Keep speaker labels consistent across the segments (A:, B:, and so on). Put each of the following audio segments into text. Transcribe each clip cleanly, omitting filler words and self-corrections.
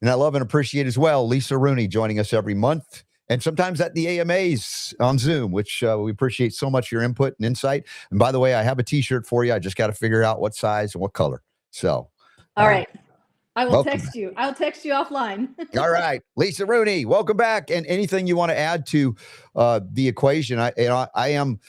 A: And I love and appreciate as well Lisa Rooney joining us every month, and sometimes at the AMAs on Zoom, which we appreciate so much your input and insight. And by the way, I have a T-shirt for you. I just got to figure out what size and what color. So,
B: all right. I will
A: welcome.
B: text you. I'll text you offline.
A: All right. Lisa Rooney, welcome back. And anything you want to add to the equation? I am,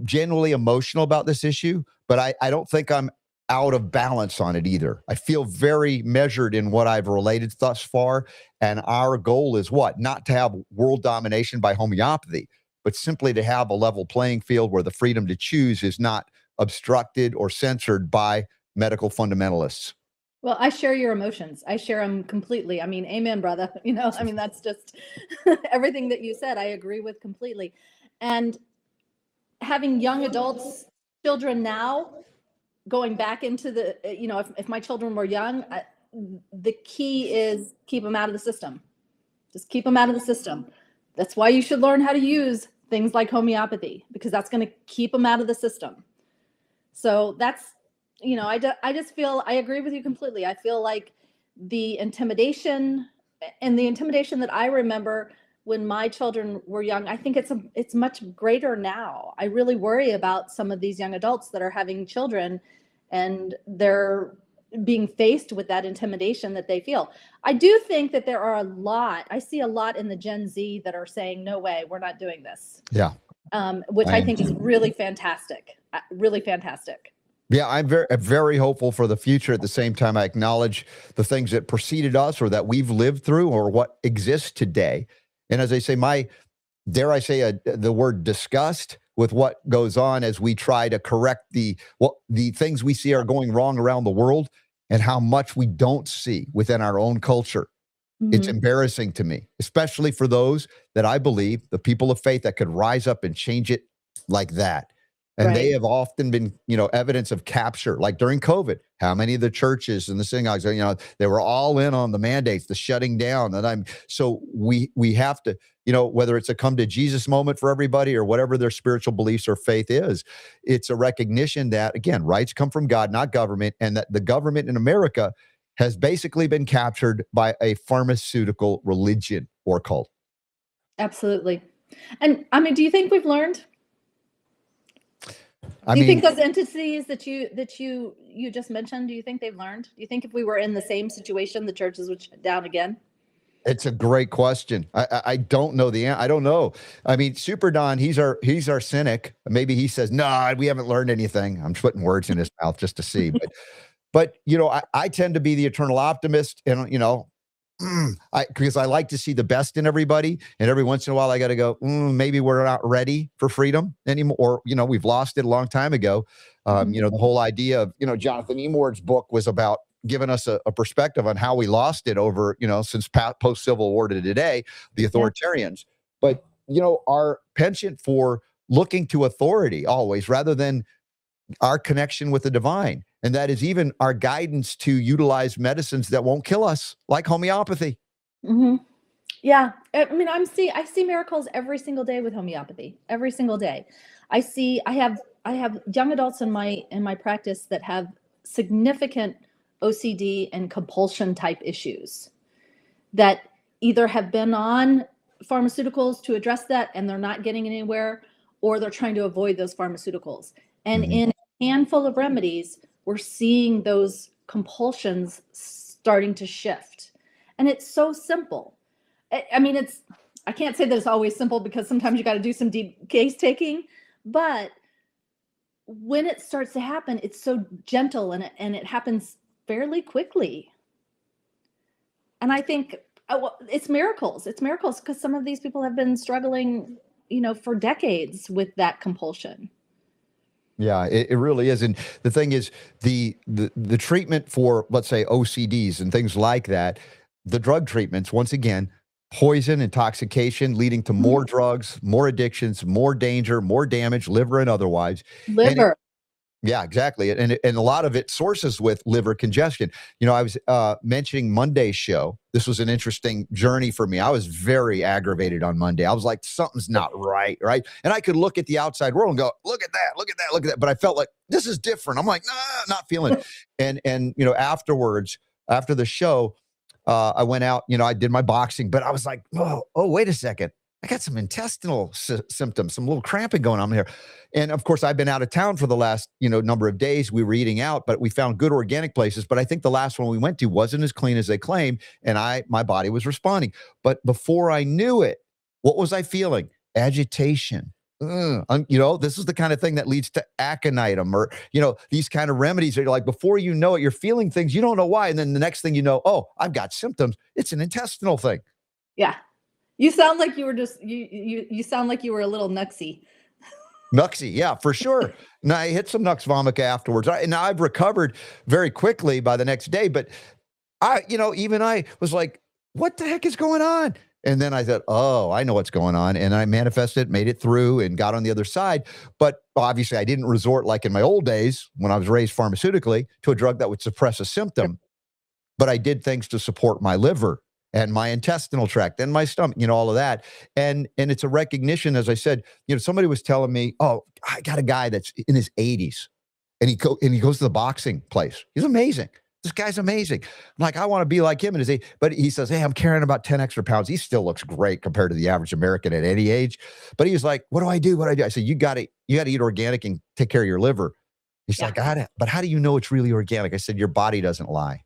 A: genuinely emotional about this issue, but I don't think I'm out of balance on it either. I feel very measured in what I've related thus far. And our goal is what? Not to have world domination by homeopathy, but simply to have a level playing field where the freedom to choose is not obstructed or censored by medical fundamentalists.
B: Well, I share your emotions. I share them completely. I mean, amen, brother. That's just everything that you said. I agree with completely. And having young adults, children now, going back into the, if my children were young, the key is keep them out of the system. Just keep them out of the system. That's why you should learn how to use things like homeopathy, because that's going to keep them out of the system. So that's, I just feel, I agree with you completely. I feel like the intimidation that I remember when my children were young, I think it's much greater now. I really worry about some of these young adults that are having children and they're being faced with that intimidation that they feel. I do think that there are I see a lot in the Gen Z that are saying, no way, we're not doing this.
A: Yeah.
B: Which I think is really fantastic. Really fantastic.
A: Yeah, I'm very hopeful for the future. At the same time, I acknowledge the things that preceded us or that we've lived through or what exists today. And as I say, dare I say the word disgust with what goes on as we try to correct the things we see are going wrong around the world and how much we don't see within our own culture. Mm-hmm. It's embarrassing to me, especially for those that I believe, the people of faith that could rise up and change it like that. And They have often been, evidence of capture, like during COVID, how many of the churches and the synagogues, they were all in on the mandates, the shutting down. So we have to, whether it's a come to Jesus moment for everybody or whatever their spiritual beliefs or faith is, it's a recognition that, again, rights come from God, not government, and that the government in America has basically been captured by a pharmaceutical religion or cult.
B: Absolutely. And do you think we've learned? Do you think those entities that you just mentioned, do you think they've learned? Do you think if we were in the same situation, the churches would shut down again?
A: It's a great question. I don't know the answer. I don't know. Super Don, he's our cynic. Maybe he says, no, we haven't learned anything. I'm putting words in his mouth just to see. But I tend to be the eternal optimist, and because I like to see the best in everybody, and every once in a while I got to go, maybe we're not ready for freedom anymore, or we've lost it a long time ago. The whole idea of Jonathan Emord's book was about giving us a perspective on how we lost it over since post Civil War to today, the authoritarians. But our penchant for looking to authority always rather than our connection with the divine. And that is even our guidance to utilize medicines that won't kill us, like homeopathy.
B: Mm-hmm. Yeah. I see miracles every single day with homeopathy, every single day. I have young adults in my practice that have significant OCD and compulsion type issues that either have been on pharmaceuticals to address that and they're not getting anywhere, or they're trying to avoid those pharmaceuticals. And in a handful of remedies, we're seeing those compulsions starting to shift. And it's so simple. I can't say that it's always simple, because sometimes you got to do some deep case taking, but when it starts to happen, it's so gentle and it happens fairly quickly. And I think it's miracles. It's miracles because some of these people have been struggling, for decades with that compulsion.
A: Yeah, it really is. And the thing is, the treatment for, let's say, OCDs and things like that, the drug treatments, once again, poison, intoxication, leading to more drugs, more addictions, more danger, more damage, liver and otherwise.
B: Liver.
A: Yeah, exactly. And a lot of it sources with liver congestion. I was mentioning Monday's show. This was an interesting journey for me. I was very aggravated on Monday. I was like, something's not right? And I could look at the outside world and go, look at that, look at that, look at that. But I felt like this is different. I'm like, nah, not feeling it. And afterwards, after the show, I went out, I did my boxing, but I was like, wait a second. I got some intestinal symptoms, some little cramping going on here. And of course, I've been out of town for the last, number of days. We were eating out, but we found good organic places. But I think the last one we went to wasn't as clean as they claimed. And my body was responding. But before I knew it, what was I feeling? Agitation. This is the kind of thing that leads to aconitum or, these kind of remedies that you're like, before you know it, you're feeling things, you don't know why. And then the next thing you know, oh, I've got symptoms. It's an intestinal thing.
B: Yeah. You sound like you were just, you sound like you were a little nuxy.
A: Nuxy, yeah, for sure. Now I hit some nux vomica afterwards. Now I've recovered very quickly by the next day, but even I was like, what the heck is going on? And then I thought, oh, I know what's going on. And I manifested, made it through and got on the other side. But obviously I didn't resort like in my old days when I was raised pharmaceutically to a drug that would suppress a symptom. But I did things to support my liver and my intestinal tract and my stomach, all of that. And it's a recognition, as I said, somebody was telling me, oh, I got a guy that's in his 80s and he goes to the boxing place. He's amazing. This guy's amazing. I'm like, I want to be like him in his age. But he says, hey, I'm carrying about 10 extra pounds. He still looks great compared to the average American at any age. But he was like, what do I do? What do I do? I said, you got to eat organic and take care of your liver. He's like, but how do you know it's really organic? I said, your body doesn't lie.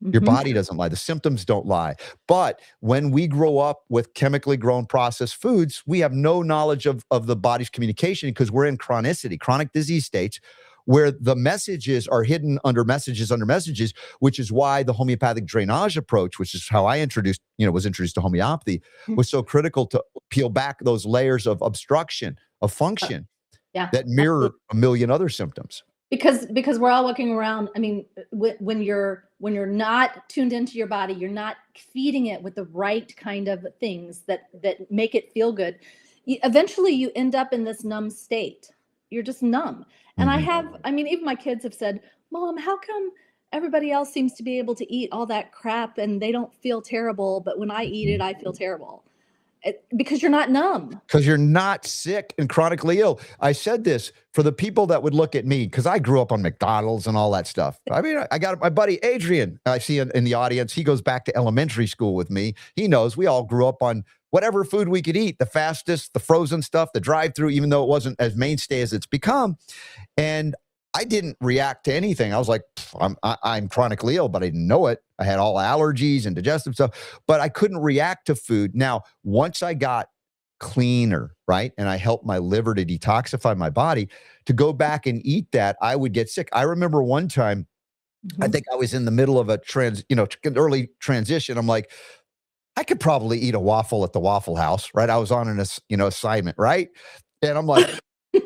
A: Your body doesn't lie. The symptoms don't lie. But when we grow up with chemically grown processed foods, we have no knowledge of the body's communication because we're in chronicity, chronic disease states, where the messages are hidden under messages, which is why the homeopathic drainage approach, which is how I was introduced to homeopathy, was so critical to peel back those layers of obstruction, of function that mirror a million other symptoms.
B: Because we're all walking around. I mean, when you're not tuned into your body, you're not feeding it with the right kind of things that make it feel good. Eventually you end up in this numb state. You're just numb. And even my kids have said, Mom, how come everybody else seems to be able to eat all that crap and they don't feel terrible, but when I eat it, I feel terrible? Because you're not numb. Because
A: you're not sick and chronically ill. I said this for the people that would look at me, because I grew up on McDonald's and all that stuff. I mean, I got my buddy Adrian, I see in the audience. He goes back to elementary school with me. He knows we all grew up on whatever food we could eat, the fastest, the frozen stuff, the drive-through, even though it wasn't as mainstay as it's become. And I didn't react to anything. I was like, I'm chronically ill, but I didn't know it. I had all allergies and digestive stuff, but I couldn't react to food. Now, once I got cleaner, right, and I helped my liver to detoxify my body, to go back and eat that, I would get sick. I remember one time, I think I was in the middle of a early transition. I'm like, I could probably eat a waffle at the Waffle House, right? I was on an assignment, right? And I'm like,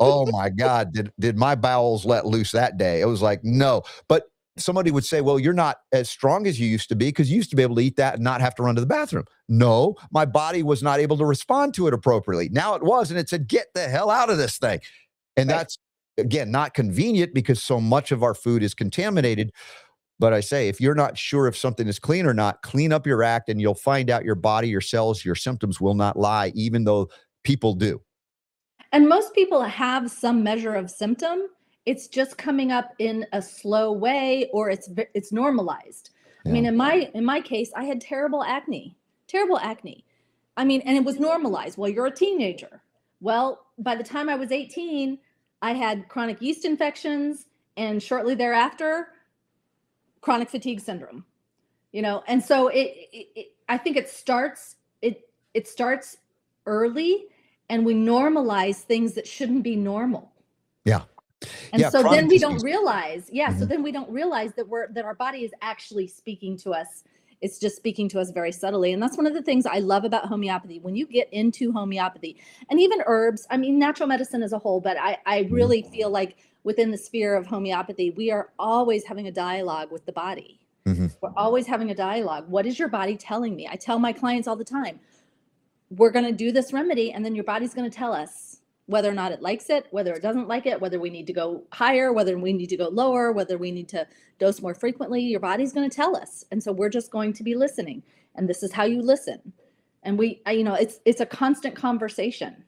A: oh my God, did my bowels let loose that day? It was like, no. But somebody would say, well, you're not as strong as you used to be because you used to be able to eat that and not have to run to the bathroom. No, my body was not able to respond to it appropriately. Now it was, and it said, get the hell out of this thing. And that's, again, not convenient because so much of our food is contaminated. But I say, if you're not sure if something is clean or not, clean up your act and you'll find out your body, your cells, your symptoms will not lie, even though people do.
B: And most people have some measure of symptom. It's just coming up in a slow way, or it's normalized. Yeah. I mean, in my case, I had terrible acne. I mean, and it was normalized. Well, you're a teenager. Well, by the time I was 18, I had chronic yeast infections, and shortly thereafter, chronic fatigue syndrome. And so I think it starts early, and we normalize things that shouldn't be normal.
A: Yeah.
B: And so then we don't realize, so then we don't realize that our body is actually speaking to us. It's just speaking to us very subtly. And that's one of the things I love about homeopathy. When you get into homeopathy and even herbs, I mean, natural medicine as a whole, but I really feel like within the sphere of homeopathy, we are always having a dialogue with the body. Mm-hmm. We're always having a dialogue. What is your body telling me? I tell my clients all the time, we're going to do this remedy, and then your body's going to tell us whether or not it likes it, whether it doesn't like it, whether we need to go higher, whether we need to go lower, whether we need to dose more frequently. Your body's going to tell us. And so we're just going to be listening. And this is how you listen. And it's a constant conversation.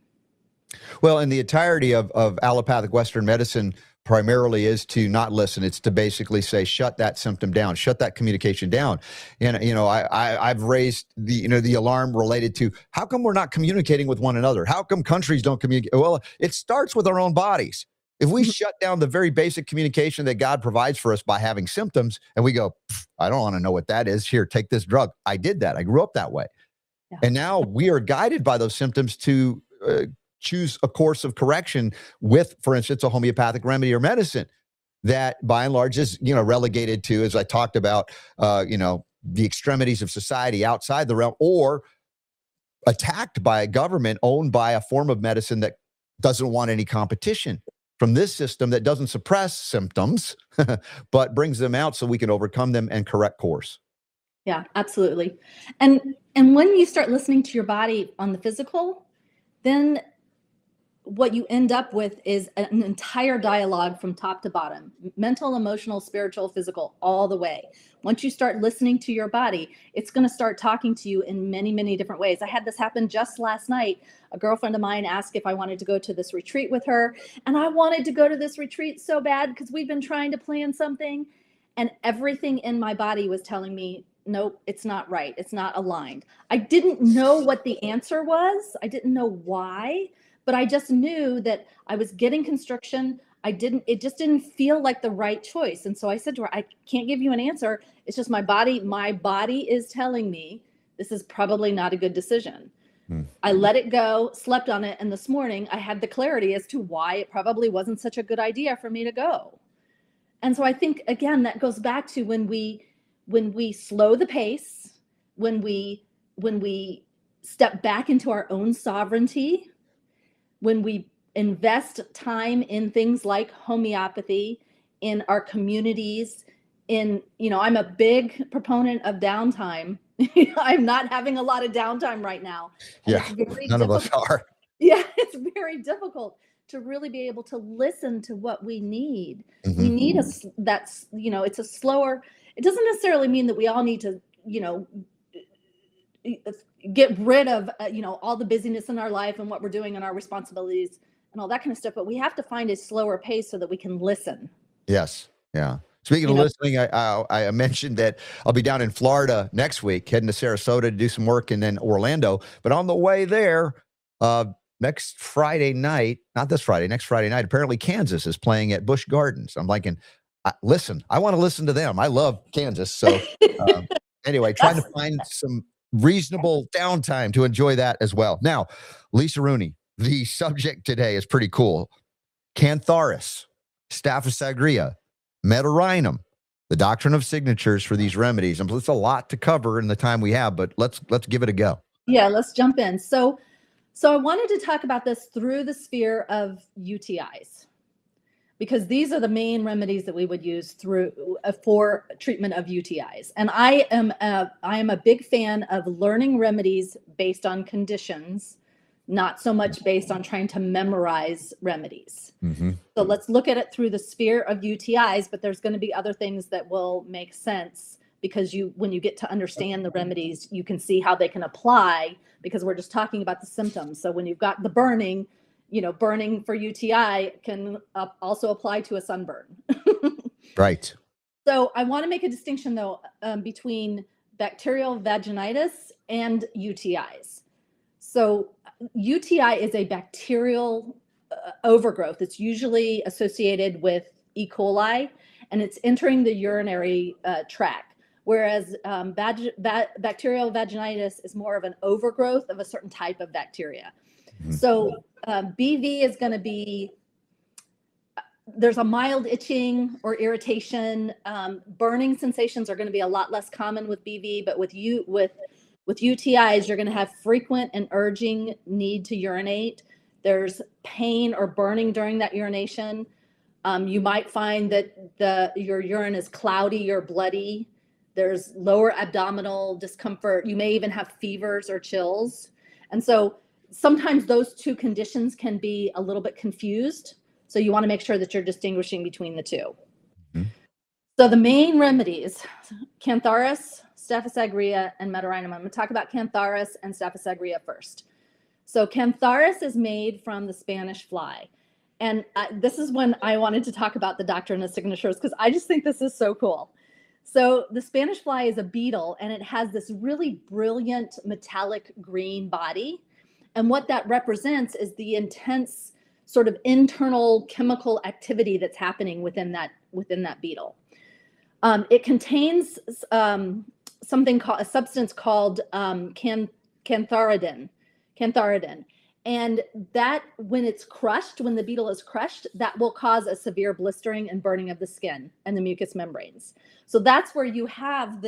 A: Well, in the entirety of allopathic Western medicine, primarily is to not listen. It's to basically say, shut that symptom down, shut that communication down. And, I've raised the alarm related to how come we're not communicating with one another? How come countries don't communicate? Well, it starts with our own bodies. If we shut down the very basic communication that God provides for us by having symptoms, and we go, I don't want to know what that is. Here, take this drug. I did that. I grew up that way. Yeah. And now we are guided by those symptoms to choose a course of correction with, for instance, a homeopathic remedy or medicine that by and large is, relegated to, as I talked about, the extremities of society outside the realm, or attacked by a government owned by a form of medicine that doesn't want any competition from this system, that doesn't suppress symptoms, but brings them out so we can overcome them and correct course.
B: Yeah, absolutely. And when you start listening to your body on the physical, then what you end up with is an entire dialogue from top to bottom, mental, emotional, spiritual, physical, all the way. Once you start listening to your body, it's going to start talking to you in many, many different ways. I had this happen just last night. A girlfriend of mine asked if I wanted to go to this retreat with her. And I wanted to go to this retreat so bad because we've been trying to plan something. And everything in my body was telling me, nope, it's not right. It's not aligned. I didn't know what the answer was. I didn't know why. But I just knew that I was getting constriction. It just didn't feel like the right choice. And so I said to her, I can't give you an answer. It's just my body is telling me this is probably not a good decision. I let it go, slept on it. And this morning I had the clarity as to why it probably wasn't such a good idea for me to go. And so I think, again, that goes back to when we slow the pace, when we step back into our own sovereignty, when we invest time in things like homeopathy, in our communities, I'm a big proponent of downtime. I'm not having a lot of downtime right now.
A: Yeah, none of us are.
B: Yeah, it's very difficult to really be able to listen to what we need. Mm-hmm. We need it's a slower, it doesn't necessarily mean that we all need to, get rid of, all the busyness in our life and what we're doing and our responsibilities and all that kind of stuff. But we have to find a slower pace so that we can listen.
A: Yes. Yeah. Speaking of listening, I mentioned that I'll be down in Florida next week, heading to Sarasota to do some work, and then Orlando. But on the way there, next Friday night, apparently Kansas is playing at Busch Gardens. I'm like, listen, I want to listen to them. I love Kansas. So anyway, trying to find some reasonable downtime to enjoy that as well. Now, Lisa Rooney, the subject today is pretty cool. Cantharis, Staphysagria, Medorrhinum, the Doctrine of Signatures for these remedies. And it's a lot to cover in the time we have, but let's give it a go.
B: Yeah, let's jump in. So I wanted to talk about this through the sphere of UTIs, because these are the main remedies that we would use for treatment of UTIs. And I am a big fan of learning remedies based on conditions, not so much based on trying to memorize remedies. Mm-hmm. So let's look at it through the sphere of UTIs, but there's going to be other things that will make sense, because when you get to understand the remedies, you can see how they can apply, because we're just talking about the symptoms. So when you've got the burning, burning for UTI can also apply to a sunburn.
A: Right.
B: So I want to make a distinction, though, between bacterial vaginitis and UTIs. So UTI is a bacterial overgrowth. It's usually associated with E. coli, and it's entering the urinary tract, whereas bacterial vaginitis is more of an overgrowth of a certain type of bacteria. Mm-hmm. So BV is going to be, there's a mild itching or irritation. Burning sensations are going to be a lot less common with BV, but with UTIs, you're going to have frequent and urging need to urinate. There's pain or burning during that urination. You might find that your urine is cloudy or bloody. There's lower abdominal discomfort. You may even have fevers or chills. And so sometimes those two conditions can be a little bit confused. So you want to make sure that you're distinguishing between the two. Mm-hmm. So the main remedies, Cantharis, Staphysagria, and Medorrhinum. I'm going to talk about Cantharis and Staphysagria first. So Cantharis is made from the Spanish fly. And this is when I wanted to talk about the Doctrine of Signatures, because I just think this is so cool. So the Spanish fly is a beetle, and it has this really brilliant metallic green body. And what that represents is the intense sort of internal chemical activity that's happening within that beetle. It contains something called a substance called cantharidin. And that, when it's crushed, when the beetle is crushed, that will cause a severe blistering and burning of the skin and the mucous membranes. So that's where you have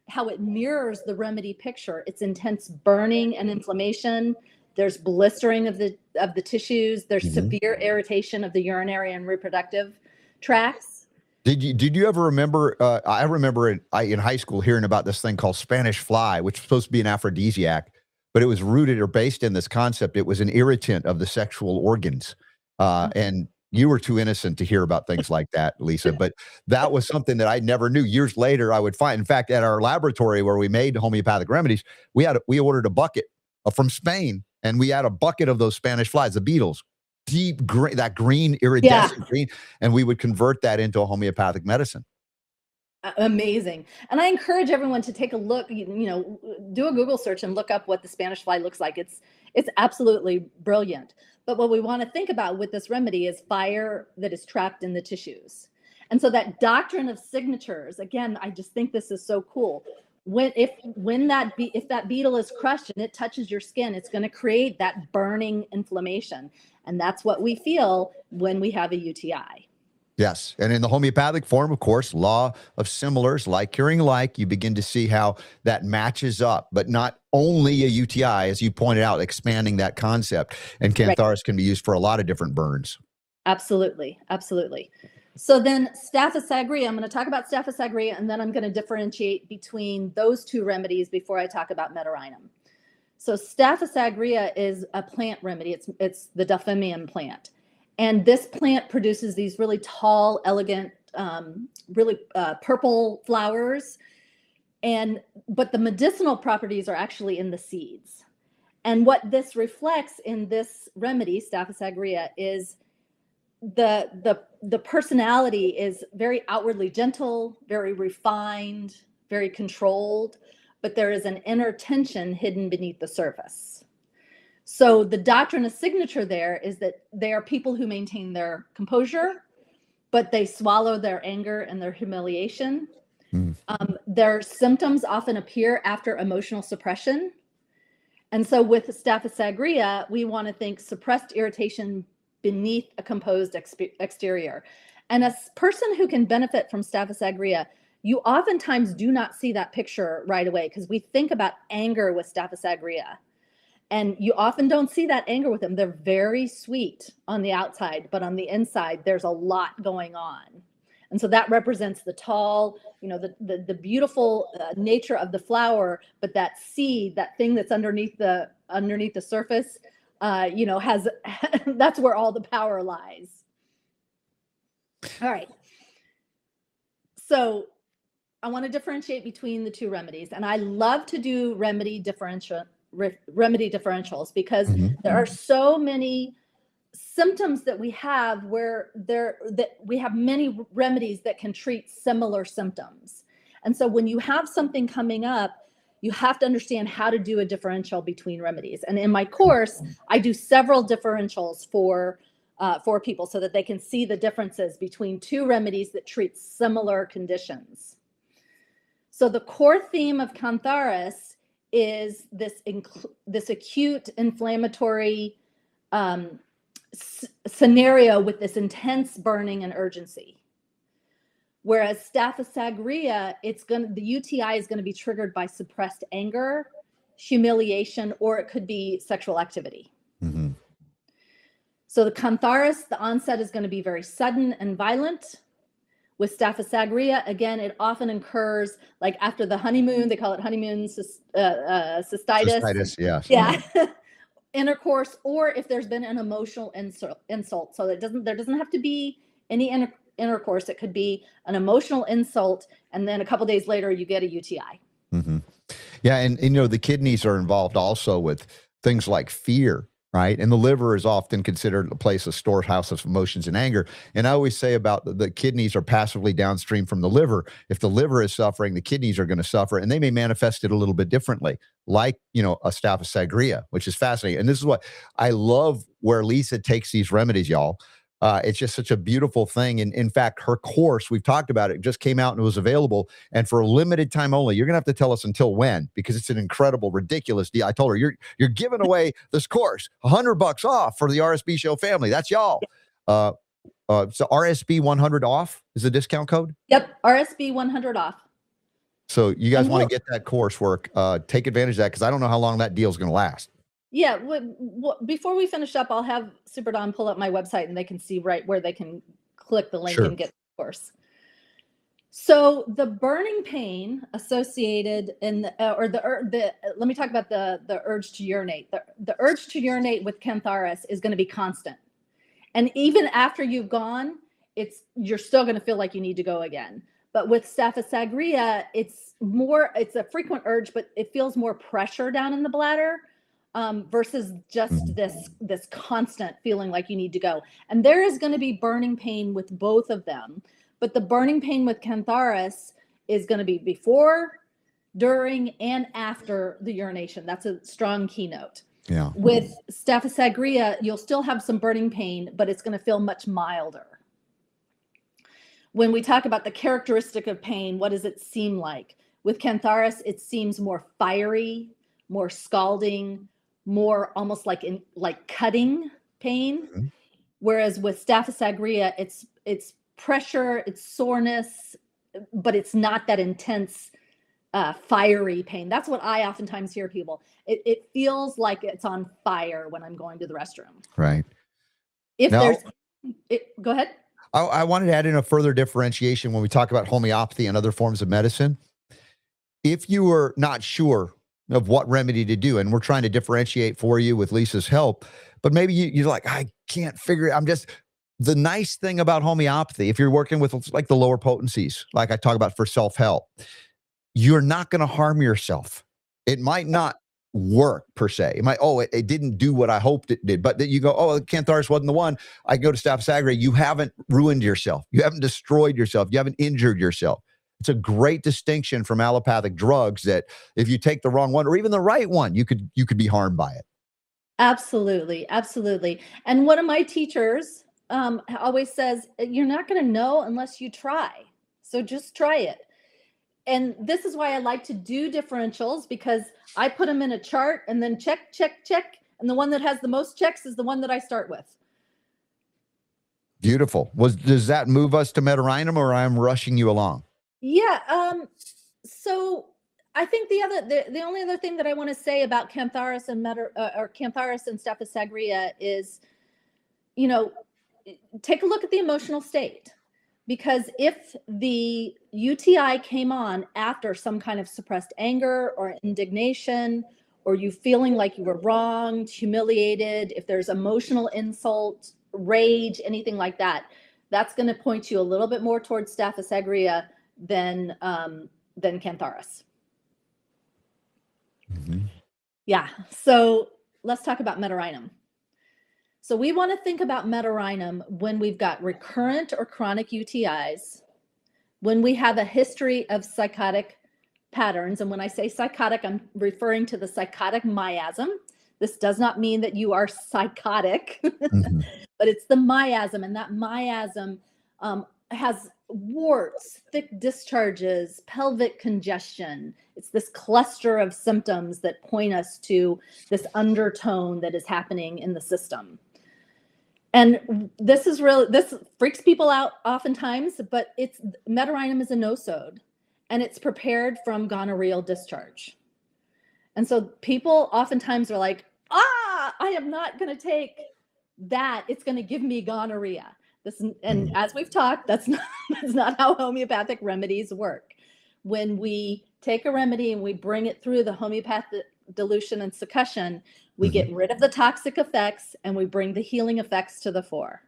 B: how it mirrors the remedy picture. It's intense burning and inflammation. There's blistering of the tissues. There's severe irritation of the urinary and reproductive tracts.
A: Did you ever remember? I remember in high school hearing about this thing called Spanish fly, which was supposed to be an aphrodisiac, but it was rooted or based in this concept. It was an irritant of the sexual organs. And you were too innocent to hear about things like that, Lisa, but that was something that I never knew. Years later, I would find, in fact, at our laboratory where we made homeopathic remedies, we ordered a bucket from Spain, and we had a bucket of those Spanish flies, the beetles, deep green, that green iridescent green, and we would convert that into a homeopathic medicine.
B: Amazing. And I encourage everyone to take a look, do a Google search and look up what the Spanish fly looks like. It's absolutely brilliant. But what we want to think about with this remedy is fire that is trapped in the tissues. And so that doctrine of signatures, again, I just think this is so cool. If that beetle is crushed and it touches your skin, it's going to create that burning inflammation. And that's what we feel when we have a UTI.
A: Yes. And in the homeopathic form, of course, law of similars, like curing like, you begin to see how that matches up, but not only a UTI, as you pointed out, expanding that concept. And Cantharis can be used for a lot of different burns.
B: Absolutely. Absolutely. So then Staphysagria, I'm going to talk about Staphysagria, and then I'm going to differentiate between those two remedies before I talk about Medorrhinum. So Staphysagria is a plant remedy. It's the Delphinium plant. And this plant produces these really tall, elegant, really purple flowers. But the medicinal properties are actually in the seeds. And what this reflects in this remedy, Staphysagria, is the personality is very outwardly gentle, very refined, very controlled, but there is an inner tension hidden beneath the surface. So the doctrine of signature there is that they are people who maintain their composure, but they swallow their anger and their humiliation. Their symptoms often appear after emotional suppression. And so with Staphysagria, we want to think suppressed irritation beneath a composed exterior. And a person who can benefit from Staphysagria, you oftentimes do not see that picture right away, because we think about anger with Staphysagria. And you often don't see that anger with them. They're very sweet on the outside, but on the inside, there's a lot going on. And so that represents the tall, the beautiful nature of the flower, but that seed, that thing that's underneath the surface, has that's where all the power lies. All right. So I want to differentiate between the two remedies, and I love to do remedy differentials because there are so many symptoms that we have that we have many remedies that can treat similar symptoms. And so when you have something coming up, you have to understand how to do a differential between remedies. And in my course, I do several differentials for people so that they can see the differences between two remedies that treat similar conditions. So the core theme of Cantharis is this acute inflammatory scenario with this intense burning and urgency. Whereas Staphysagria, the UTI is going to be triggered by suppressed anger, humiliation, or it could be sexual activity. So the Cantharis, the onset is going to be very sudden and violent. With Staphysagria, again, it often occurs like after the honeymoon. They call it honeymoon cystitis.
A: Cystitis, yes.
B: Yeah. Intercourse, or if there's been an emotional insult. So there doesn't have to be any intercourse. It could be an emotional insult, and then a couple days later you get a UTI.
A: Yeah, and the kidneys are involved also with things like fear right? And the liver is often considered a place, a storehouse of emotions and anger. And I always say about the kidneys are passively downstream from the liver. If the liver is suffering, the kidneys are going to suffer, and they may manifest it a little bit differently, like, you know, a Staphysagria, which is fascinating. And this is what I love where Lisa takes these remedies, y'all. It's just such a beautiful thing. And in fact, her course, we've talked about it, just came out and it was available. And for a limited time only, you're going to have to tell us until when, because it's an incredible, ridiculous deal. I told her, you're giving away this course, $100 off for the RSB Show family. That's y'all. So RSB 100 off is the discount code?
B: Yep, RSB 100 off.
A: So you guys want to get that coursework, take advantage of that, because I don't know how long that deal is going to last.
B: Yeah, before we finish up, I'll have Super Don pull up my website and they can see right where they can click the link and get the course. So the burning pain associated in let me talk about the urge to urinate. The urge to urinate with Cantharis is going to be constant. And even after you've gone, you're still going to feel like you need to go again. But with Staphysagria, it's a frequent urge, but it feels more pressure down in the bladder. Versus just this constant feeling like you need to go. And there is going to be burning pain with both of them. But the burning pain with Cantharis is going to be before, during, and after the urination. That's a strong keynote.
A: Yeah.
B: With Staphysagria, you'll still have some burning pain, but it's going to feel much milder. When we talk about the characteristic of pain, what does it seem like? With Cantharis, it seems more fiery, more scalding, more almost like cutting pain. Whereas with Staphysagria, it's pressure, it's soreness, but it's not that intense fiery pain. That's what I oftentimes hear people. It feels like it's on fire when I'm going to the restroom.
A: Right.
B: Go ahead.
A: I wanted to add in a further differentiation when we talk about homeopathy and other forms of medicine. If you were not sure of what remedy to do, and we're trying to differentiate for you with Lisa's help, but maybe you're like, I can't figure it. The nice thing about homeopathy, if you're working with like the lower potencies, like I talk about for self-help, you're not going to harm yourself. It might not work per se. It might, it didn't do what I hoped it did, but then you go, Cantharis wasn't the one. I go to Staphysagria. You haven't ruined yourself. You haven't destroyed yourself. You haven't injured yourself. It's a great distinction from allopathic drugs that if you take the wrong one or even the right one, you could be harmed by it.
B: Absolutely. Absolutely. And one of my teachers always says, you're not going to know unless you try. So just try it. And this is why I like to do differentials, because I put them in a chart and then check, check, check. And the one that has the most checks is the one that I start with.
A: Beautiful. Does that move us to Medorrhinum, or I'm rushing you along?
B: Yeah. So I think the only other thing that I want to say about Cantharis and Cantharis and Staphysagria is, take a look at the emotional state, because if the UTI came on after some kind of suppressed anger or indignation, or you feeling like you were wronged, humiliated, if there's emotional insult, rage, anything like that, that's going to point you a little bit more towards Staphysagria than Cantharis. Yeah. So let's talk about Medorrhinum. So we want to think about Medorrhinum when we've got recurrent or chronic UTIs, when we have a history of psychotic patterns. And when I say psychotic, I'm referring to the psychotic miasm. This does not mean that you are psychotic, but it's the miasm. And that miasm has warts, thick discharges, pelvic congestion. It's this cluster of symptoms that point us to this undertone that is happening in the system. And this freaks people out oftentimes, but Medorrhinum is a nosode, and it's prepared from gonorrheal discharge. And so people oftentimes are like, I am not going to take that. It's going to give me gonorrhea. And as we've talked, that's not how homeopathic remedies work. When we take a remedy and we bring it through the homeopathic dilution and succussion, we get rid of the toxic effects and we bring the healing effects to the fore.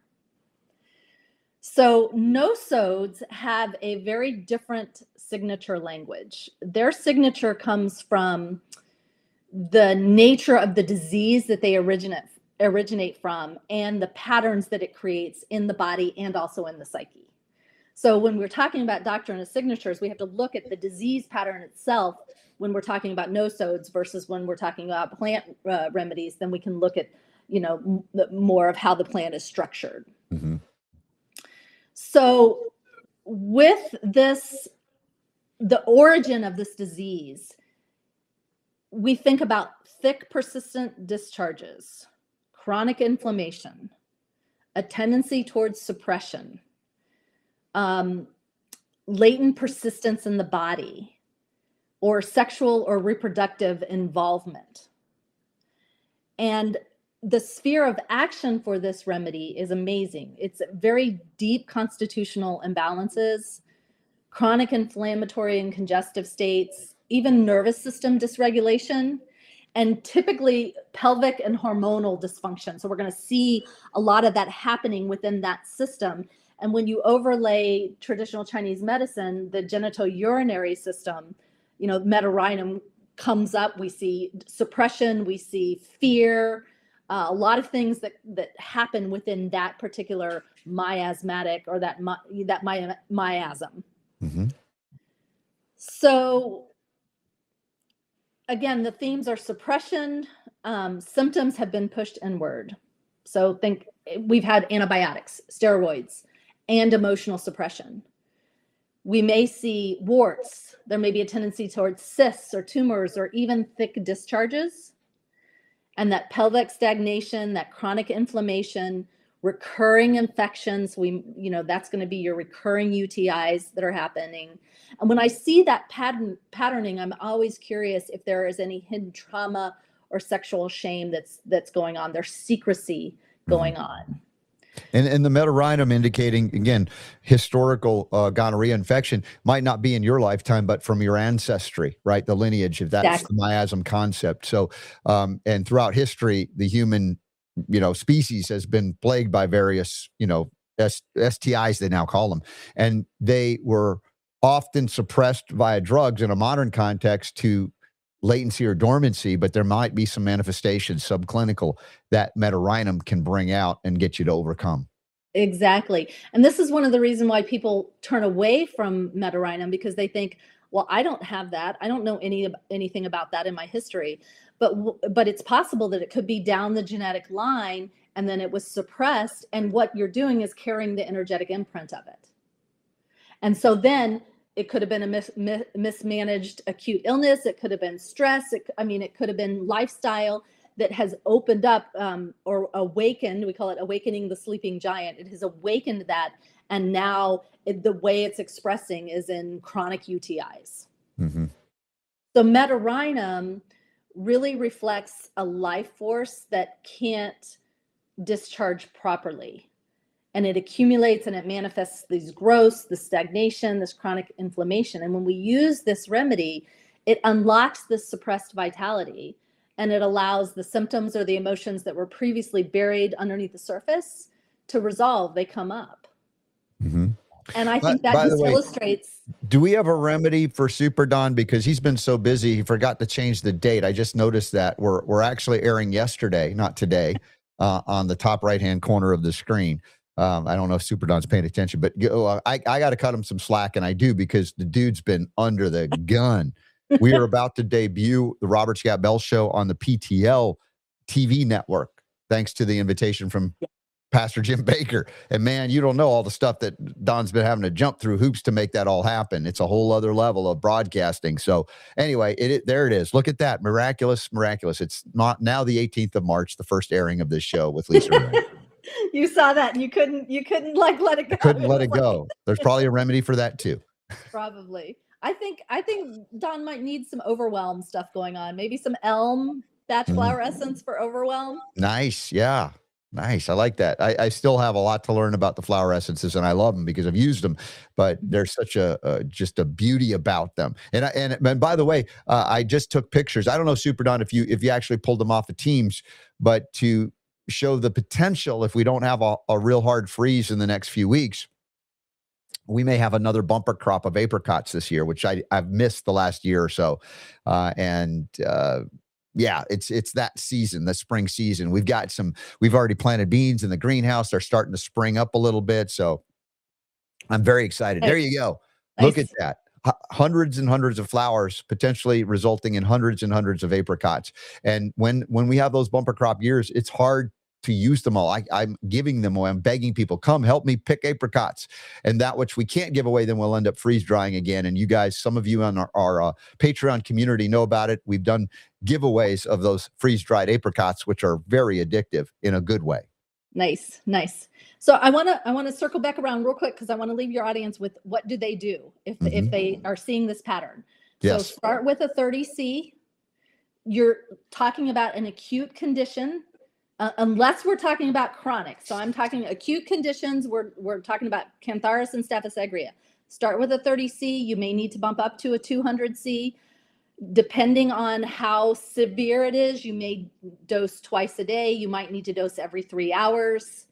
B: So nosodes have a very different signature language. Their signature comes from the nature of the disease that they originate originate from and the patterns that it creates in the body and also in the psyche. So when we're talking about Doctrine of Signatures, we have to look at the disease pattern itself when we're talking about nosodes versus when we're talking about plant remedies. Then we can look at, more of how the plant is structured.
A: Mm-hmm.
B: So with this, the origin of this disease, we think about thick, persistent discharges, chronic inflammation, a tendency towards suppression, latent persistence in the body, or sexual or reproductive involvement. And the sphere of action for this remedy is amazing. It's very deep constitutional imbalances, chronic inflammatory and congestive states, even nervous system dysregulation, and typically pelvic and hormonal dysfunction. So we're going to see a lot of that happening within that system. And when you overlay traditional Chinese medicine, the genitourinary system, Medorrhinum comes up. We see suppression, we see fear, a lot of things that happen within that particular miasmatic or that miasm.
A: Mm-hmm.
B: So again, the themes are suppression. Symptoms have been pushed inward. So think we've had antibiotics, steroids, and emotional suppression. We may see warts. There may be a tendency towards cysts or tumors or even thick discharges. And that pelvic stagnation, that chronic inflammation, recurring infections, that's going to be your recurring UTIs that are happening. And when I see that patterning, I'm always curious if there is any hidden trauma or sexual shame that's going on. There's secrecy going on.
A: And the Medorrhinum indicating, again, historical gonorrhea infection might not be in your lifetime, but from your ancestry, right? The lineage, if that's
B: Exactly.
A: the miasm concept. So, and throughout history, the human, species has been plagued by various, STIs, they now call them. And they were often suppressed via drugs in a modern context to latency or dormancy, but there might be some manifestations, subclinical, that Medorrhinum can bring out and get you to overcome.
B: Exactly. And this is one of the reasons why people turn away from Medorrhinum, because they think, well, I don't have that. I don't know anything about that in my history. But it's possible that it could be down the genetic line and then it was suppressed. And what you're doing is carrying the energetic imprint of it. And so then it could have been a mismanaged acute illness. It could have been stress. It could have been lifestyle that has opened up or awakened. We call it awakening the sleeping giant. It has awakened that. And now the way it's expressing is in chronic UTIs.
A: Mm-hmm.
B: So Medorrhinum really reflects a life force that can't discharge properly. And it accumulates and it manifests these growths, the stagnation, this chronic inflammation. And when we use this remedy, it unlocks this suppressed vitality and it allows the symptoms or the emotions that were previously buried underneath the surface to resolve. They come up.
A: Mm-hmm.
B: And I think that just illustrates.
A: Do we have a remedy for Super Don? Because he's been so busy, he forgot to change the date. I just noticed that we're actually airing yesterday, not today, on the top right-hand corner of the screen. I don't know if Super Don's paying attention, but I got to cut him some slack, and I do, because the dude's been under the gun. We are about to debut the Robert Scott Bell Show on the PTL TV network, thanks to the invitation from Pastor Jim Baker. And man, you don't know all the stuff that Don's been having to jump through hoops to make that all happen. It's a whole other level of broadcasting. So anyway, there it is. Look at that. Miraculous. It's not now the 18th of March, the first airing of this show with Lisa Rooney.
B: You saw that and you couldn't like let it go.
A: Couldn't let it go. There's probably a remedy for that too.
B: Probably. I think Don might need some overwhelm stuff going on. Maybe some elm batch flower essence for overwhelm.
A: Nice. Yeah. Nice. I like that. I still have a lot to learn about the flower essences, and I love them because I've used them, but there's such just a beauty about them. And by the way, I just took pictures. I don't know, Super Don, if you actually pulled them off the Teams, but to show the potential, if we don't have a real hard freeze in the next few weeks, we may have another bumper crop of apricots this year, which I've missed the last year or so. yeah, it's that season, the spring season. We've already planted beans in the greenhouse. They're starting to spring up a little bit. So I'm very excited. There you go. Look at that. Hundreds and hundreds of flowers, potentially resulting in hundreds and hundreds of apricots. And when we have those bumper crop years, it's hard to use them all. I'm giving them away. I'm begging people, come help me pick apricots. And that which we can't give away, then we'll end up freeze drying again. And you guys, some of you on our Patreon community know about it. We've done giveaways of those freeze dried apricots, which are very addictive in a good way.
B: Nice. So I want to circle back around real quick because I want to leave your audience with what do they do if they are seeing this pattern.
A: Yes.
B: So start with a 30C. You're talking about an acute condition, unless we're talking about chronic. So I'm talking acute conditions. We're talking about Cantharis and Staphysagria. Start with a 30C. You may need to bump up to a 200C. Depending on how severe it is, you may dose twice a day. You might need to dose every 3 hours.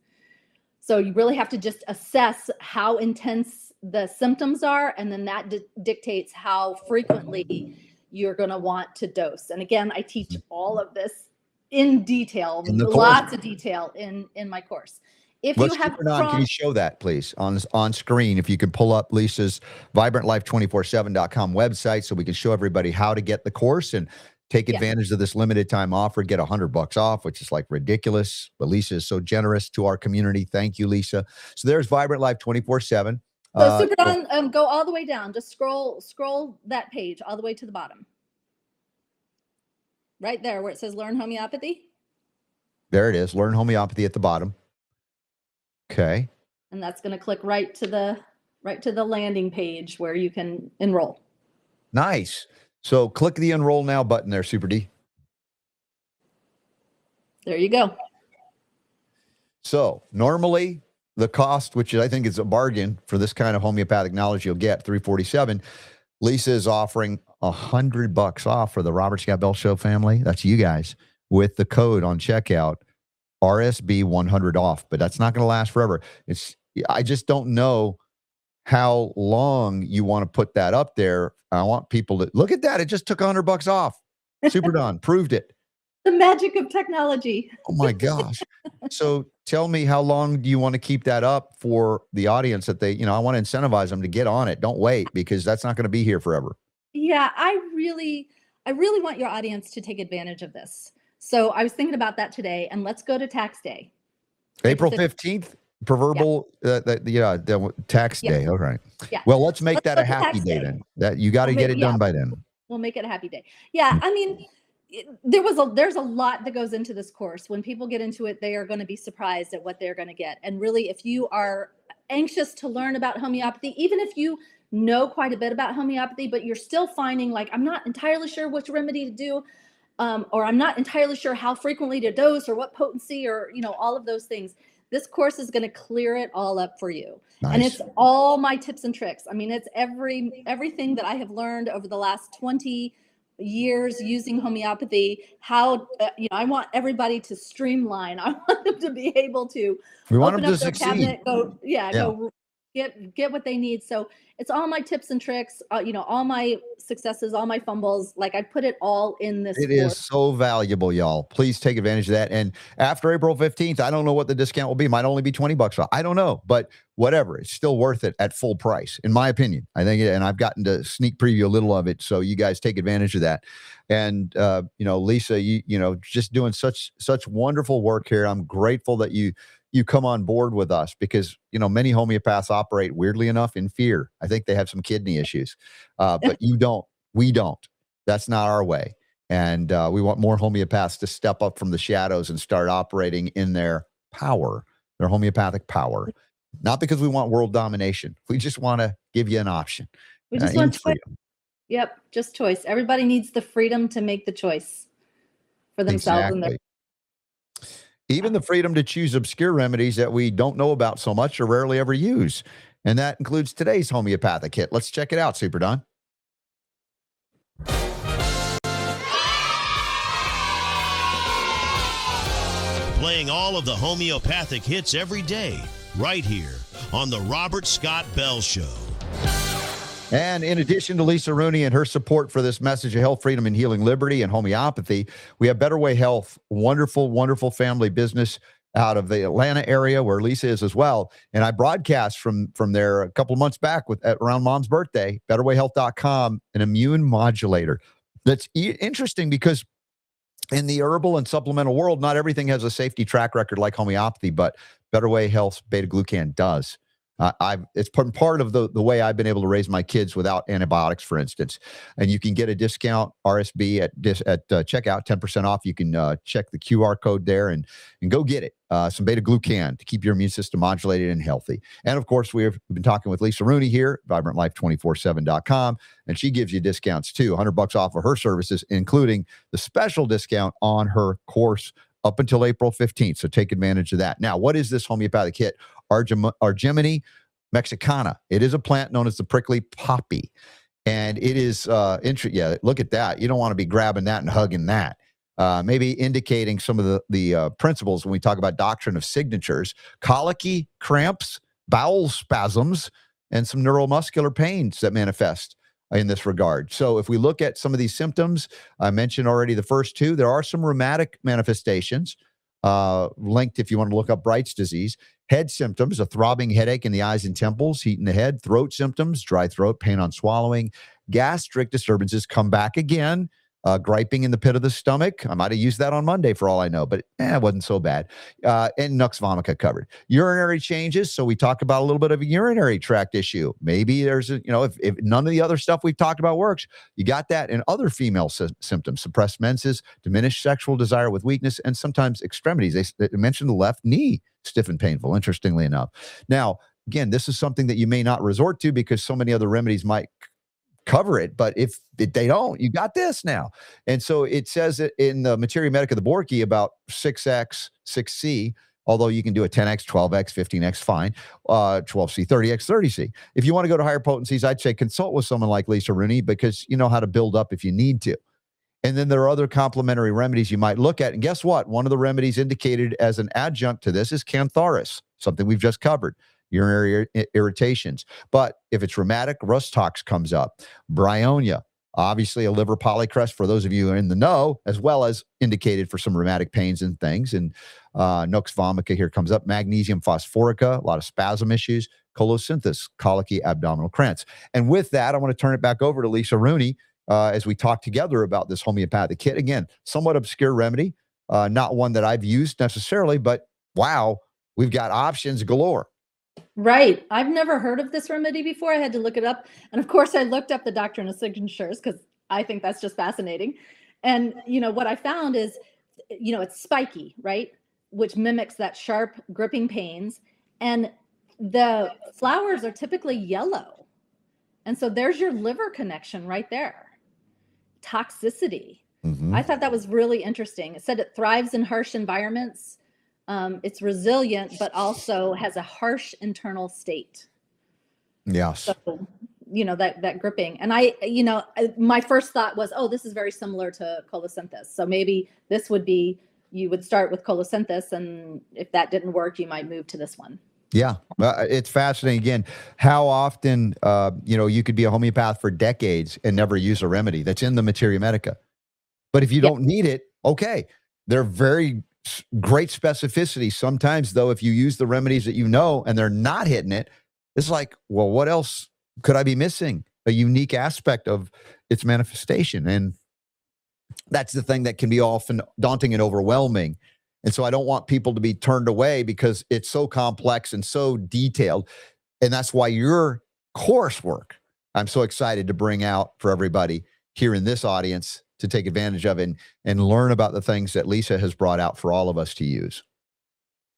B: So you really have to just assess how intense the symptoms are, and then that dictates how frequently you're going to want to dose. And again, I teach all of this in detail, lots of detail in my course. If you have
A: can you show that, please, on screen? If you can pull up Lisa's vibrantlife247.com website so we can show everybody how to get the course and take advantage of this limited time offer, get $100 off, which is like ridiculous. But Lisa is so generous to our community. Thank you, Lisa. So there's Vibrant Life 24/7.
B: So Super Don, go all the way down. Just scroll that page all the way to the bottom. Right there where it says Learn Homeopathy.
A: There it is. Learn Homeopathy at the bottom. Okay.
B: And that's going to click right to the landing page where you can enroll.
A: Nice. So click the enroll now button there, Super D.
B: There you go.
A: So normally the cost, which I think is a bargain for this kind of homeopathic knowledge you'll get, $347. Lisa is offering $100 off for the Robert Scott Bell Show family. That's you guys with the code on checkout. RSB 100 off, but that's not going to last forever. I just don't know how long you want to put that up there. I want people to look at that. It just took $100 off. Super Don proved it.
B: The magic of technology.
A: Oh my gosh. So tell me, how long do you want to keep that up for the audience that I want to incentivize them to get on it. Don't wait, because that's not going to be here forever.
B: Yeah, I really want your audience to take advantage of this. So I was thinking about that today, and let's go to tax day.
A: April 15th, proverbial, the tax day. All right. Yeah. Well, let's make that a happy day then. That you got to get it done by then.
B: We'll make it a happy day. Yeah. I mean, there's a lot that goes into this course. When people get into it, they are going to be surprised at what they're going to get. And really, if you are anxious to learn about homeopathy, even if you know quite a bit about homeopathy, but you're still finding like, I'm not entirely sure which remedy to do, or I'm not entirely sure how frequently to dose or what potency or, all of those things. This course is going to clear it all up for you. Nice. And it's all my tips and tricks. I mean, it's everything that I have learned over the last 20 years using homeopathy, how, I want everybody to streamline. I want them to be able to open up their cabinet, go get what they need. So it's all my tips and tricks, all my successes, all my fumbles. Like I put it all in this.
A: It is so valuable, y'all. Please take advantage of that. And after April 15th, I don't know what the discount will be. It might only be $20 off. I don't know, but whatever. It's still worth it at full price, in my opinion. I think, and I've gotten to sneak preview a little of it. So you guys take advantage of that. And, Lisa, just doing such wonderful work here. I'm grateful that you come on board with us because, many homeopaths operate weirdly enough in fear. I think they have some kidney issues, but we don't. That's not our way. And we want more homeopaths to step up from the shadows and start operating in their power, their homeopathic power. Not because we want world domination. We just want to give you an option.
B: We just want freedom. Yep, just choice. Everybody needs the freedom to make the choice for themselves.
A: Exactly. Even the freedom to choose obscure remedies that we don't know about so much or rarely ever use. And that includes today's homeopathic hit. Let's check it out, Super Don.
C: Playing all of the homeopathic hits every day, right here on the Robert Scott Bell Show.
A: And in addition to Lisa Rooney and her support for this message of health, freedom, and healing liberty and homeopathy, we have Better Way Health, wonderful, wonderful family business out of the Atlanta area where Lisa is as well. And I broadcast from there a couple of months back around Mom's birthday, betterwayhealth.com, an immune modulator. That's interesting because in the herbal and supplemental world, not everything has a safety track record like homeopathy, but Better Way Health's beta-glucan does. It's part of the way I've been able to raise my kids without antibiotics, for instance. And you can get a discount RSB at checkout, 10% off. You can check the QR code there and go get it. Some beta-glucan to keep your immune system modulated and healthy. And of course, we've been talking with Lisa Rooney here, vibrantlife247.com, and she gives you discounts too, $100 off of her services, including the special discount on her course up until April 15th. So take advantage of that. Now, what is this homeopathic hit? Argemini mexicana. It is a plant known as the prickly poppy. And it is, yeah, look at that. You don't want to be grabbing that and hugging that. Maybe indicating some of the principles when we talk about doctrine of signatures: colicky, cramps, bowel spasms, and some neuromuscular pains that manifest in this regard. So if we look at some of these symptoms, I mentioned already the first two, there are some rheumatic manifestations linked if you want to look up Bright's disease. Head symptoms, a throbbing headache in the eyes and temples, heat in the head. Throat symptoms, dry throat, pain on swallowing. Gastric disturbances come back again. Griping in the pit of the stomach. I might have used that on Monday for all I know, but it wasn't so bad. And nux vomica covered. Urinary changes. So we talk about a little bit of a urinary tract issue. Maybe there's if none of the other stuff we've talked about works, you got that. And other female symptoms: suppressed menses, diminished sexual desire with weakness, and sometimes extremities. They mentioned the left knee stiff and painful, interestingly enough. Now, again, this is something that you may not resort to because so many other remedies might cover it, but if they don't, you got this now. And so it says it in the Materia Medica, the Borky, about 6X, 6C, although you can do a 10X, 12X, 15X, fine, 12C, 30X, 30C. If you want to go to higher potencies, I'd say consult with someone like Lisa Rooney because you know how to build up if you need to. And then there are other complementary remedies you might look at. And guess what? One of the remedies indicated as an adjunct to this is Cantharis, something we've just covered. Urinary irritations. But if it's rheumatic, rust tox comes up. Bryonia, obviously a liver polycrest for those of you who are in the know, as well as indicated for some rheumatic pains and things. And nux vomica here comes up. Magnesium phosphorica, a lot of spasm issues. Cholesynthis, colicky abdominal cramps. And with that, I want to turn it back over to Lisa Rooney as we talk together about this homeopathic kit. Again, somewhat obscure remedy, not one that I've used necessarily, but wow, we've got options galore.
B: Right. I've never heard of this remedy before. I had to look it up. And of course, I looked up the Doctrine of Signatures because I think that's just fascinating. And, what I found is, it's spiky, right? Which mimics that sharp gripping pains. And the flowers are typically yellow. And so there's your liver connection right there. Toxicity. Mm-hmm. I thought that was really interesting. It said it thrives in harsh environments. It's resilient, but also has a harsh internal state.
A: Yes.
B: So, that gripping. And my first thought was, this is very similar to Cholesynthis. So maybe this would be, you would start with Cholesynthis, and if that didn't work, you might move to this one.
A: Yeah. It's fascinating. Again, how often, you could be a homeopath for decades and never use a remedy that's in the Materia Medica. But if you don't need it, okay. They're very great specificity. Sometimes, though, if you use the remedies that and they're not hitting it, it's like, well, what else could I be missing? A unique aspect of its manifestation. And that's the thing that can be often daunting and overwhelming. And so I don't want people to be turned away because it's so complex and so detailed. And that's why your coursework, I'm so excited to bring out for everybody here in this audience to take advantage of and learn about the things that Lisa has brought out for all of us to use.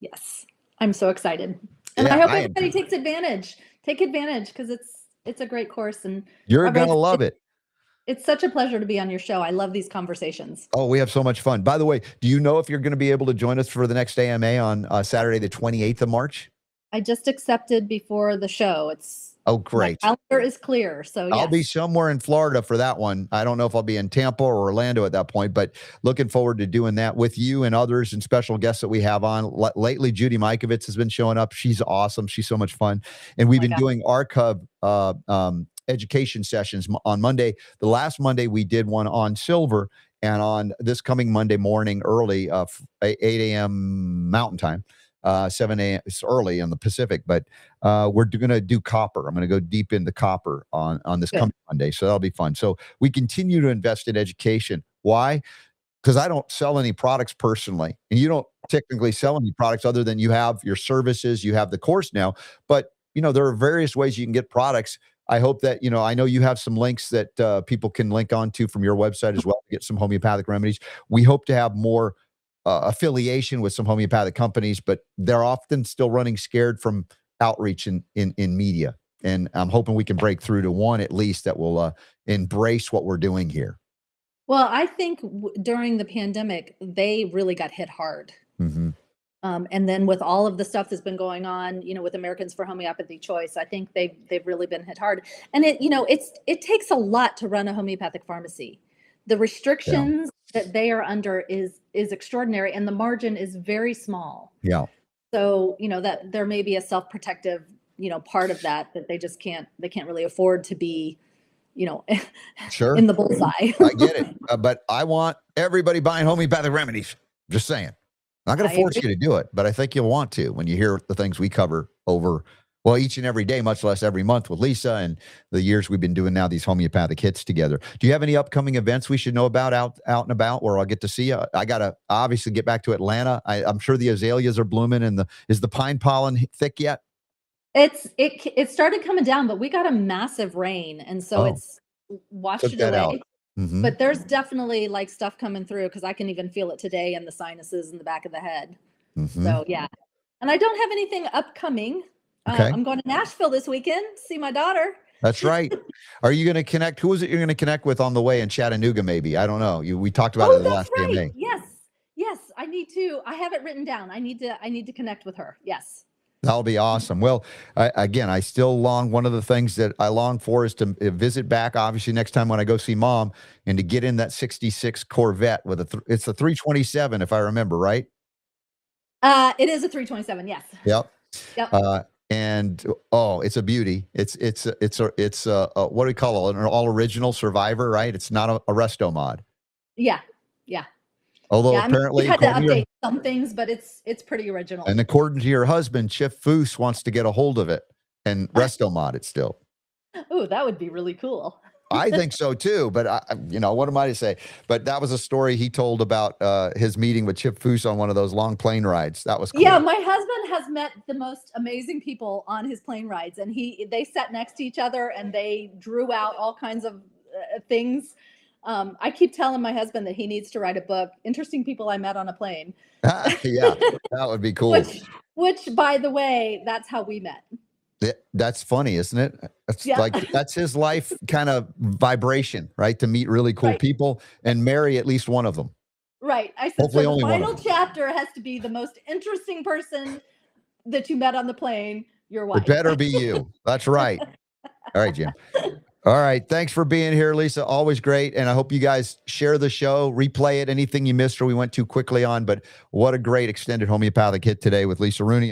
B: Yes, I'm so excited. And I hope everybody takes advantage. Take advantage because it's a great course. And
A: you're going to love it.
B: It's such a pleasure to be on your show. I love these conversations.
A: Oh, we have so much fun. By the way, do you know if you're going to be able to join us for the next AMA on Saturday, the 28th of March?
B: I just accepted before the show.
A: Great.
B: My calendar is clear. So yes.
A: I'll be somewhere in Florida for that one. I don't know if I'll be in Tampa or Orlando at that point, but looking forward to doing that with you and others and special guests that we have on. Lately, Judy Mikovits has been showing up. She's awesome. She's so much fun. And we've been doing archive education sessions on Monday. The last Monday we did one on silver, and on this coming Monday morning early, 8 a.m. Mountain Time, 7 a.m. It's early in the Pacific, but we're going to do copper. I'm going to go deep into copper on this coming Monday. So that'll be fun. So we continue to invest in education. Why? Because I don't sell any products personally, and you don't technically sell any products other than you have your services, you have the course now. But, there are various ways you can get products. I hope that, I know you have some links that people can link onto from your website as well to get some homeopathic remedies. We hope to have more affiliation with some homeopathic companies, but they're often still running scared from outreach in media. And I'm hoping we can break through to one at least that will embrace what we're doing here.
B: Well, I think during the pandemic, they really got hit hard.
A: Mm-hmm.
B: And then with all of the stuff that's been going on, with Americans for Homeopathy Choice, I think they've really been hit hard. And it takes a lot to run a homeopathic pharmacy. The restrictions that they are under is extraordinary, and the margin is very small.
A: Yeah.
B: So, that there may be a self-protective, part of that they just can't really afford to be,
A: sure,
B: in the bullseye.
A: I get it. But I want everybody buying homeopathic remedies. Just saying. I'm not going to force you to do it, but I think you'll want to when you hear the things we cover over, each and every day, much less every month with Lisa and the years we've been doing now these homeopathic hits together. Do you have any upcoming events we should know about out and about where I'll get to see you? I got to obviously get back to Atlanta. I'm sure the azaleas are blooming, and is the pine pollen thick yet?
B: It started coming down, but we got a massive rain, and so it's washed it away.
A: Out. Mm-hmm.
B: But there's definitely stuff coming through, because I can even feel it today in the sinuses in the back of the head.
A: Mm-hmm.
B: So yeah, and I don't have anything upcoming.
A: Okay.
B: I'm going to Nashville this weekend, see my daughter.
A: That's right. Are you going to connect? Who is it you're going to connect with on the way in Chattanooga? Maybe, I don't know. We talked about it the last day of May.
B: Yes. I need to. I have it written down. I need to connect with her. Yes.
A: That'll be awesome. Well, I still long. One of the things that I long for is to visit back, obviously, next time when I go see Mom, and to get in that 66 Corvette with it's a 327, if I remember right.
B: It is a 327. Yes.
A: Yep.
B: And
A: it's a beauty. It's what do we call it? An all original Survivor, right? It's not a resto mod.
B: Yeah.
A: Although apparently
B: we had to update some things, but it's pretty original.
A: And according to your husband, Chip Foose wants to get a hold of it and resto mod it still.
B: Oh, that would be really cool.
A: I think so too, but what am I to say? But that was a story he told about his meeting with Chip Foose on one of those long plane rides. That was cool.
B: Yeah, my husband has met the most amazing people on his plane rides, and they sat next to each other and they drew out all kinds of things. I keep telling my husband that he needs to write a book, Interesting People I Met on a Plane.
A: Yeah, that would be cool.
B: Which, by the way, that's how we met.
A: That's funny, isn't it? It's that's his life kind of vibration, right? To meet really cool people and marry at least one of them.
B: Right. I said,
A: hopefully
B: so
A: only
B: the
A: one
B: final chapter has to be the most interesting person that you met on the plane, your wife.
A: It better be you. That's right. All right, Jim. All right. Thanks for being here, Lisa. Always great. And I hope you guys share the show, replay it, anything you missed or we went too quickly on. But what a great extended homeopathic hit today with Lisa Rooney.